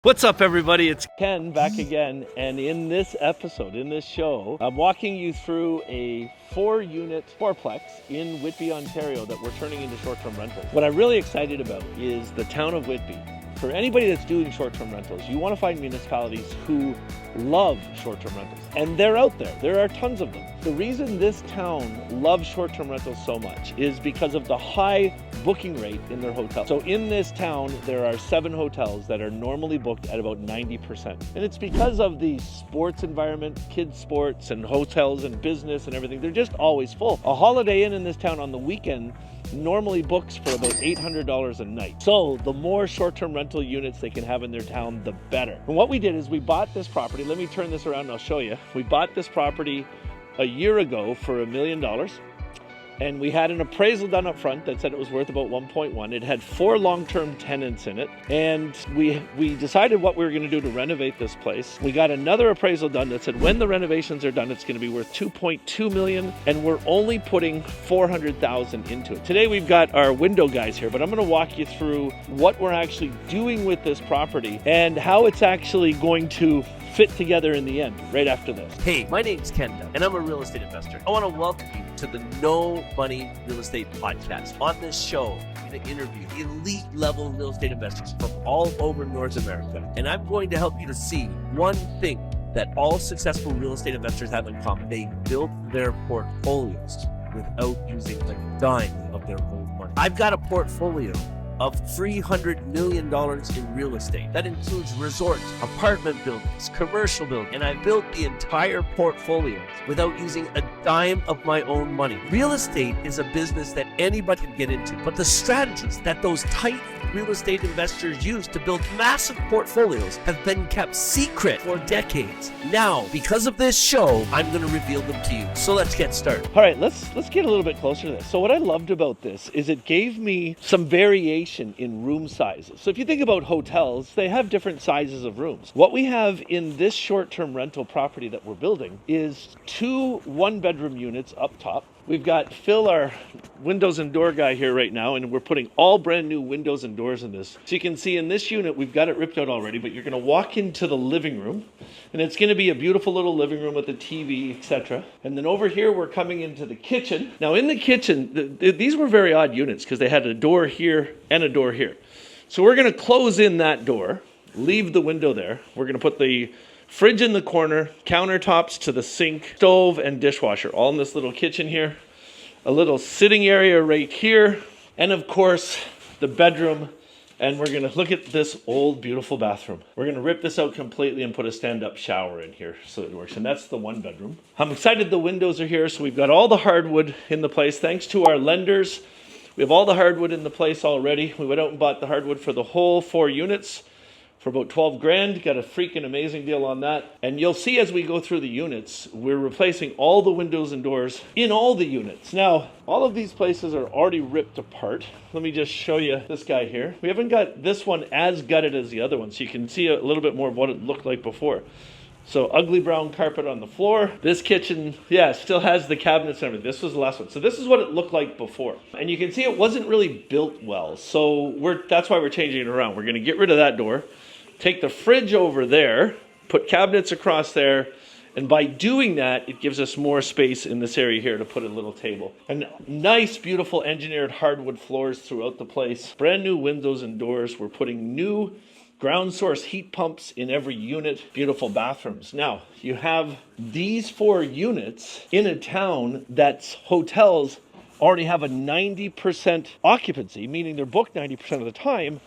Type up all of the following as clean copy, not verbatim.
What's up, everybody? It's Ken back again, and in this episode, in this show, I'm walking you through a 4-unit Four-Plex in Whitby, Ontario that we're turning into short-term rentals. What I'm really excited about is the town of Whitby. For anybody that's doing short-term rentals, you want to find municipalities who love short-term rentals, and they're out there. There are tons of them. The reason this town loves short-term rentals so much is because of the high booking rate in their hotels. So in this town, there are 7 hotels that are normally booked at about 90%. And it's because of the sports environment, kids sports and hotels and business and everything. They're just always full. A Holiday Inn in this town on the weekend normally books for about $800 a night. So the more short-term rental units they can have in their town, the better. And what we did is we bought this property. Let me turn this around and I'll show you. We bought this property a year ago for $1 million. And we had an appraisal done up front that said it was worth about 1.1. It had 4 long-term tenants in it. And we decided what we were gonna do to renovate this place. We got another appraisal done that said when the renovations are done, it's gonna be worth 2.2 million, and we're only putting 400,000 into it. Today we've got our window guys here, but I'm gonna walk you through what we're actually doing with this property and how it's actually going to fit together in the end, right after this. Hey, my name's Kenda, and I'm a real estate investor. I want to welcome you to the No Money Real Estate Podcast. On this show, I'm going to interview elite level real estate investors from all over North America. And I'm going to help you to see one thing that all successful real estate investors have in common. They built their portfolios without using a dime of their own money. I've got a portfolio of $300 million in real estate. That includes resorts, apartment buildings, commercial buildings, and I built the entire portfolio without using a dime of my own money. Real estate is a business that anybody can get into, but the strategies that those tight real estate investors use to build massive portfolios have been kept secret for decades. Now, because of this show, I'm going to reveal them to you. So let's get started. All right, let's get a little bit closer to this. So what I loved about this is it gave me some variation in room sizes. So if you think about hotels, they have different sizes of rooms. What we have in this short-term rental property that we're building is 2 one-bedroom units up top. We've got Phil, our windows and door guy, here right now, and we're putting all brand new windows and doors in this. So you can see in this unit, we've got it ripped out already, but you're gonna walk into the living room, and it's gonna be a beautiful little living room with a TV, etc. And then over here, we're coming into the kitchen. Now in the kitchen, these were very odd units because they had a door here and a door here. So we're gonna close in that door, leave the window there. We're gonna put the fridge in the corner, countertops to the sink, stove, and dishwasher, all in this little kitchen here. A little sitting area right here. And of course, the bedroom. And we're gonna look at this old, beautiful bathroom. We're gonna rip this out completely and put a stand-up shower in here so it works. And that's the one bedroom. I'm excited the windows are here. So we've got all the hardwood in the place. Thanks to our lenders, we have all the hardwood in the place already. We went out and bought the hardwood for the whole 4 units. For about 12 grand, got a freaking amazing deal on that. And you'll see as we go through the units, we're replacing all the windows and doors in all the units. Now, all of these places are already ripped apart. Let me just show you this guy here. We haven't got this one as gutted as the other one, so you can see a little bit more of what it looked like before. So ugly brown carpet on the floor. This kitchen, yeah, still has the cabinets and everything. This was the last one. So this is what it looked like before. And you can see it wasn't really built well. So that's why we're changing it around. We're gonna get rid of that door, take the fridge over there, put cabinets across there, and by doing that, it gives us more space in this area here to put a little table. And nice, beautiful engineered hardwood floors throughout the place. Brand new windows and doors. We're putting new ground source heat pumps in every unit. Beautiful bathrooms. Now, you have these 4 units in a town that's hotels already have a 90% occupancy, meaning they're booked 90% of the time.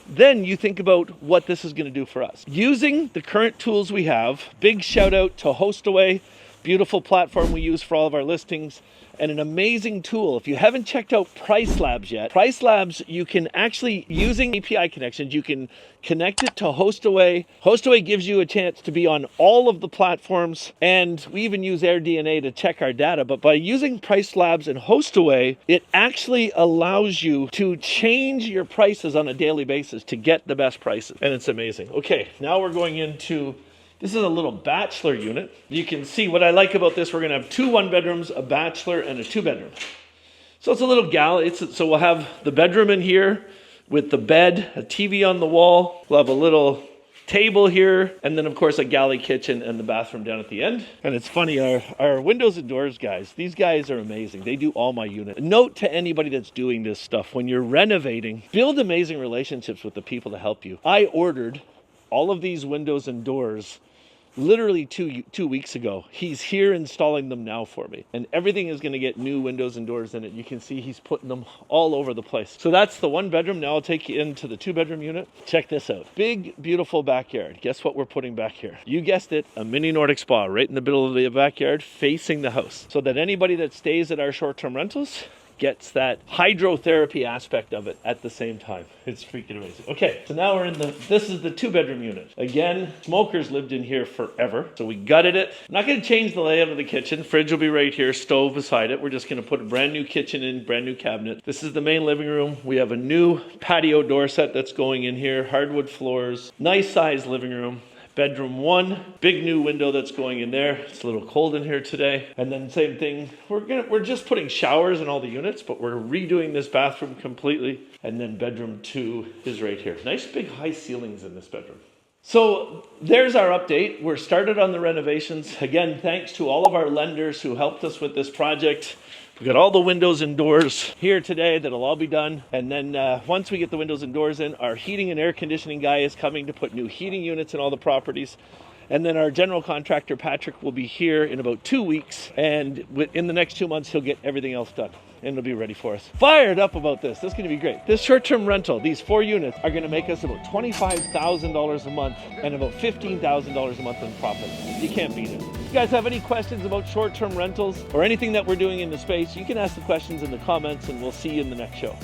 Then you think about what this is going to do for us. Using the current tools we have, big shout out to HostAway, beautiful platform we use for all of our listings, and an amazing tool. If you haven't checked out PriceLabs yet, PriceLabs, you can actually, using API connections, you can connect it to HostAway. HostAway gives you a chance to be on all of the platforms, and we even use AirDNA to check our data. But by using PriceLabs and HostAway, it actually allows you to change your prices on a daily basis to get the best prices, and it's amazing. Okay, now we're going into This is a little bachelor unit. You can see what I like about this. We're going to have 2 one-bedrooms, a bachelor, and a 2-bedroom. So it's a little galley. So we'll have the bedroom in here with the bed, a TV on the wall. We'll have a little table here, and then of course a galley kitchen and the bathroom down at the end. And it's funny, our windows and doors guys, these guys are amazing. They do all my units. Note to anybody that's doing this stuff, when you're renovating, build amazing relationships with the people to help you. I ordered all of these windows and doors literally two weeks ago. He's here installing them now for me, and everything is going to get new windows and doors in it. You can see he's putting them all over the place. So that's the 1 bedroom. Now I'll take you into the 2 bedroom unit. Check this out. Big, beautiful backyard. Guess what we're putting back here? You guessed it, a mini Nordic spa right in the middle of the backyard facing the house, so that anybody that stays at our short-term rentals gets that hydrotherapy aspect of it at the same time. It's freaking amazing. Okay, so now we're in this is the 2 bedroom unit. Again, smokers lived in here forever, so we gutted it. I'm not gonna change the layout of the kitchen. Fridge will be right here, stove beside it. We're just gonna put a brand new kitchen in, brand new cabinet. This is the main living room. We have a new patio door set that's going in here, hardwood floors, nice sized living room. Bedroom 1, big new window that's going in there. It's a little cold in here today. And then same thing, we're just putting showers in all the units, but we're redoing this bathroom completely. And then bedroom 2 is right here. Nice big high ceilings in this bedroom. So there's our update. We're started on the renovations. Again, thanks to all of our lenders who helped us with this project. We've got all the windows and doors here today that'll all be done. And then once we get the windows and doors in, our heating and air conditioning guy is coming to put new heating units in all the properties. And then our general contractor, Patrick, will be here in about 2 weeks. And in the next 2 months, he'll get everything else done. And it'll be ready for us. Fired up about this. This is going to be great. This short-term rental, these 4 units, are going to make us about $25,000 a month and about $15,000 a month in profit. You can't beat it. If you guys have any questions about short-term rentals or anything that we're doing in the space, you can ask the questions in the comments, and we'll see you in the next show.